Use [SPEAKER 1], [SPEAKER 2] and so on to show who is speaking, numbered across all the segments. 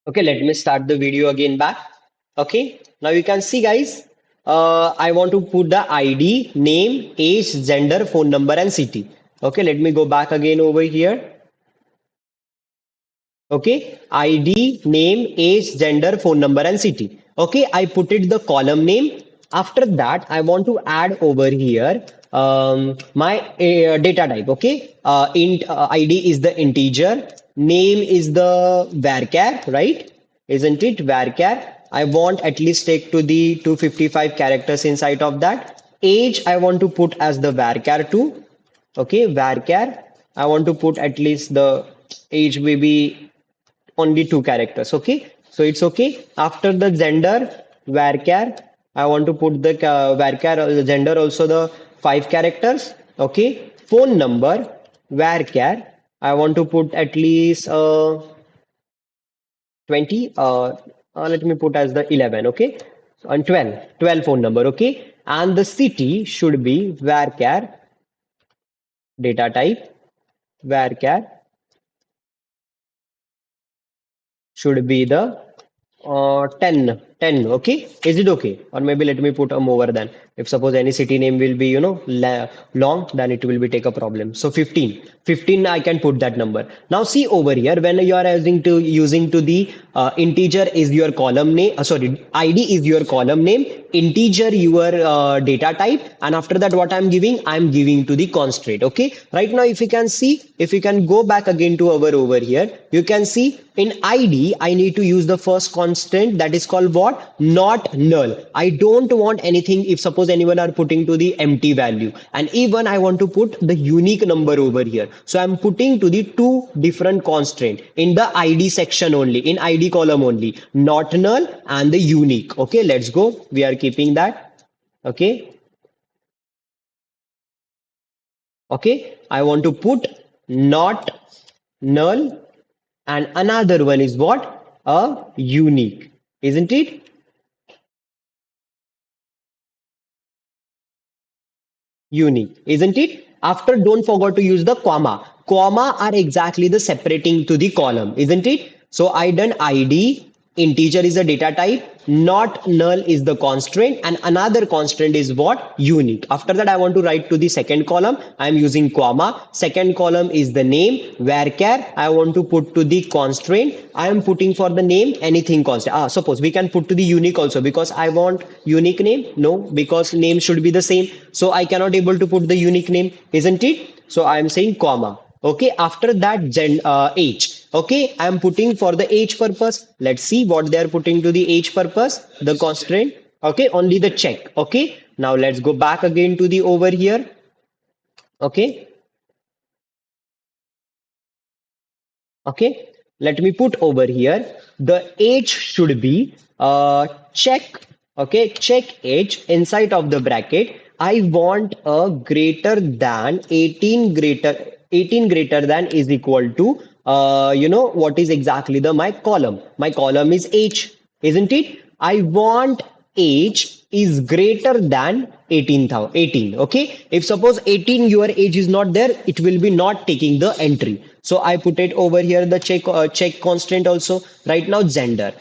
[SPEAKER 1] Okay, let me start the video again back. Okay, now you can see, guys. I want to put the ID, name, age, gender, phone number, and city. Okay, let me go back again over here. Okay, ID, name, age, gender, phone number, and city. Okay, I put it the column name. After that, I want to add over here my data type. Okay, int ID is the integer, name is the varchar, right? Isn't it varchar? I want at least take to the 255 characters inside of that. Age I want to put as the varchar 2. Okay, varchar. I want to put at least the age maybe only 2 characters. Okay, so it's okay. After the gender varchar, I want to put the varchar the gender also the 5 characters. Okay, phone number varchar. I want to put at least 20. Let me put as the 11. Okay, and 12 phone number. Okay, and the city should be varchar data type varchar should be the 10. Okay, is it okay? Or maybe let me put a more than. If suppose any city name will be, long, then it will be take a problem. So 15 I can put that number. Now see over here, when you are using to the integer is your column name, sorry, ID is your column name, integer your data type, and after that what I'm giving to the constraint. Okay, right now if you can see, if you can go back again to our over here, you can see in ID I need to use the first constant, that is called what, not null. I don't want anything. If suppose anyone are putting to the empty value, and even I want to put the unique number over here, so I'm putting to the two different constraint in the ID section only, in ID column only, not null and the unique. Okay, let's go, we are keeping that. Okay, okay, I want to put not null, and another one is what, a unique, isn't it? Unique, isn't it? After, don't forget to use the comma. Comma are exactly the separating to the column, isn't it? So I done ID, integer is a data type, not null is the constraint, and another constraint is what? Unique. After that, I want to write to the second column. I am using comma. Second column is the name, varchar. I want to put to the constraint. I am putting for the name anything constant. Suppose we can put to the unique also, because I want unique name. No, because name should be the same. So I cannot able to put the unique name, isn't it? So I am saying comma. Okay, after that age. Okay, I am putting for the age purpose. Let's see what they are putting to the age purpose. The constraint. Okay, only the check. Okay, now let's go back again to the over here. Okay, okay, let me put over here. The age should be check. Okay, check age inside of the bracket. I want a greater than 18 greater than is equal to what is exactly the my column is age, isn't it? I want age is greater than 18. Okay, if suppose 18 your age is not there, it will be not taking the entry. So I put it over here the check constant also. Right now gender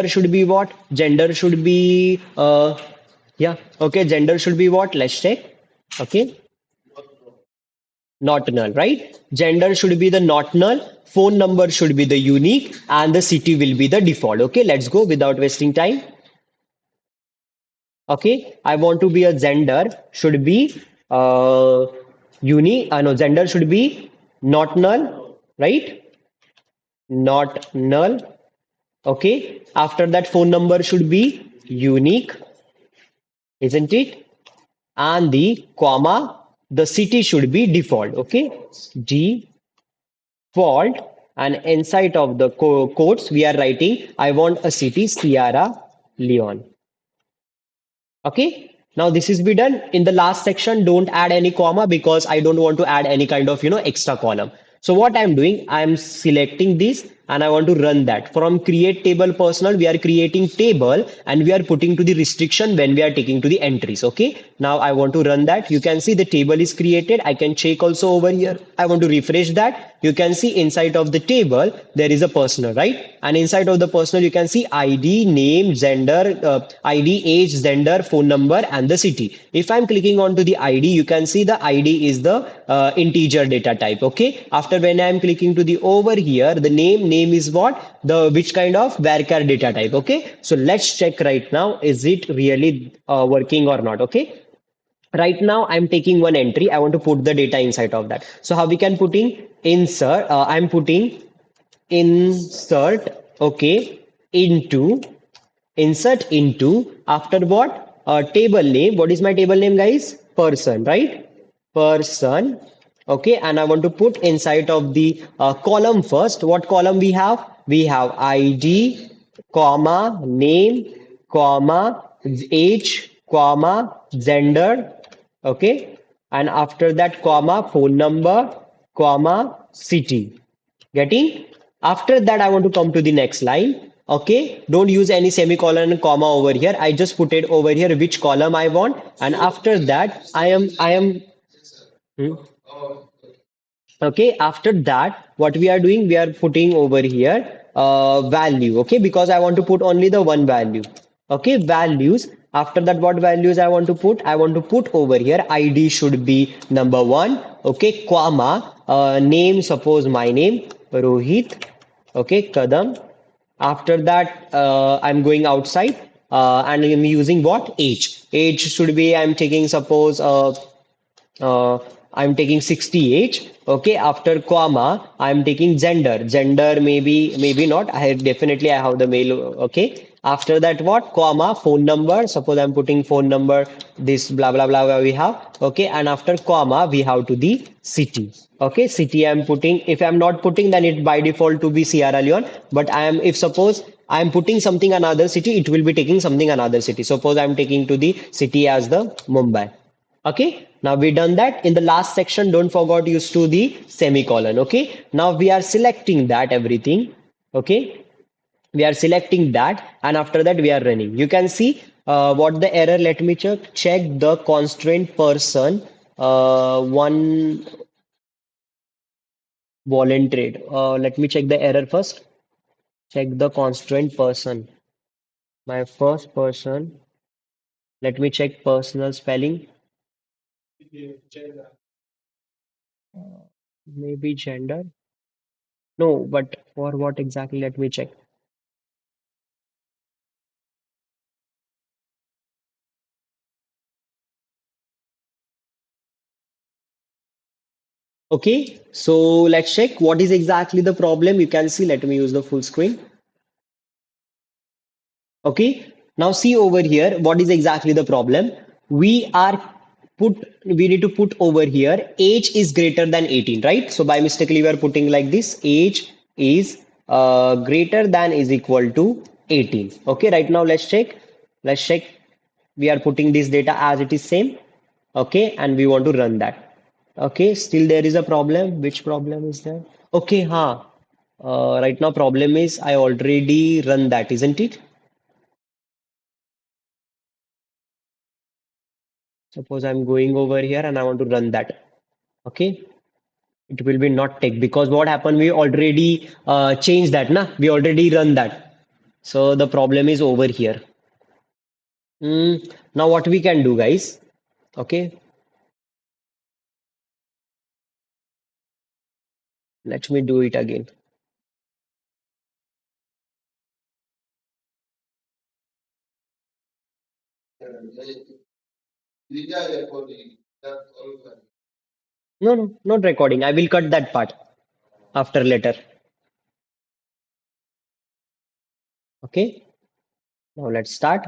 [SPEAKER 1] should be what, gender should be yeah, okay, gender should be what, let's check. Okay, not null, right? Gender should be the not null, phone number should be the unique, and the city will be the default. Okay, let's go without wasting time. Okay, I want to be a gender should be unique. No, gender should be not null, right? Not null. Okay, after that phone number should be unique, isn't it? And the comma, the city should be default. Okay, default, and inside of the quotes we are writing, I want a city, Sierra Leone. Okay, now this is be done. In the last section, don't add any comma because I don't want to add any kind of extra column. So what I'm doing, I'm selecting this. and I want to run that. From create table personal, we are creating table and we are putting to the restriction when we are taking to the entries. Okay. Now I want to run that. You can see the table is created. I can check also over here. I want to refresh that. You can see inside of the table, there is a personal, right? And inside of the personal, you can see ID, name, gender, ID, age, gender, phone number, and the city. If I'm clicking onto the ID, you can see the ID is the integer data type. Okay. After when I'm clicking to the over here, the name is what? The which kind of varchar data type. Okay. So let's check right now. Is it really working or not? Okay. Right now I'm taking one entry. I want to put the data inside of that. So how we can putting insert? I'm putting insert. Okay. Insert into after what table name. What is my table name, guys? Person, right? Person. Okay, and I want to put inside of the column first. What column we have? We have ID, comma, name, comma, age, comma, gender. Okay, and after that comma, phone number, comma, city. Getting? After that, I want to come to the next line. Okay, don't use any semicolon and comma over here. I just put it over here which column I want, and after that, I am. Hmm? Okay, after that, what we are doing, we are putting over here value. Okay, because I want to put only the one value. Okay, values. After that, what values I want to put? I want to put over here ID should be number one. Okay, comma name. Suppose my name Rohit. Okay, Kadam. After that, I'm going outside and I'm using what? Age. Age should be, I'm taking suppose uh, I'm taking 68. Okay, after comma, I'm taking gender. Gender maybe not. I definitely I have the male. Okay. After that, what comma phone number? Suppose I'm putting phone number. This blah blah blah we have. Okay, and after comma we have to the city. Okay, city I'm putting. If I'm not putting, then it by default to be Sierra Leone. But I am if suppose I'm putting something another city, it will be taking something another city. Suppose I'm taking to the city as the Mumbai. Okay, now we done that. In the last section, don't forget use to the semicolon. Okay, now we are selecting that everything. Okay, we are selecting that, and after that we are running. You can see what the error. Let me check the constraint person. One volunteered. Let me check the error first. Check the constraint person. My first person. Let me check personal spelling. Maybe gender. No, but for what exactly? Let me check. Okay, so let's check what is exactly the problem. You can see, let me use the full screen. Okay, now see over here, what is exactly the problem? We are we need to put over here, age is greater than 18, right? So by mistakenly, we are putting like this, age is greater than is equal to 18. Okay, right now let's check. We are putting this data as it is same. Okay, and we want to run that. Okay, still there is a problem. Which problem is there? Okay, huh. Right now problem is I already run that, isn't it? Suppose I'm going over here and I want to run that. Okay, it will be not take because what happened? We already changed that, na? We already run that. So the problem is over here. Now what we can do, guys? Okay, let me do it again. No, no, not recording. I will cut that part after later. Okay, now let's start.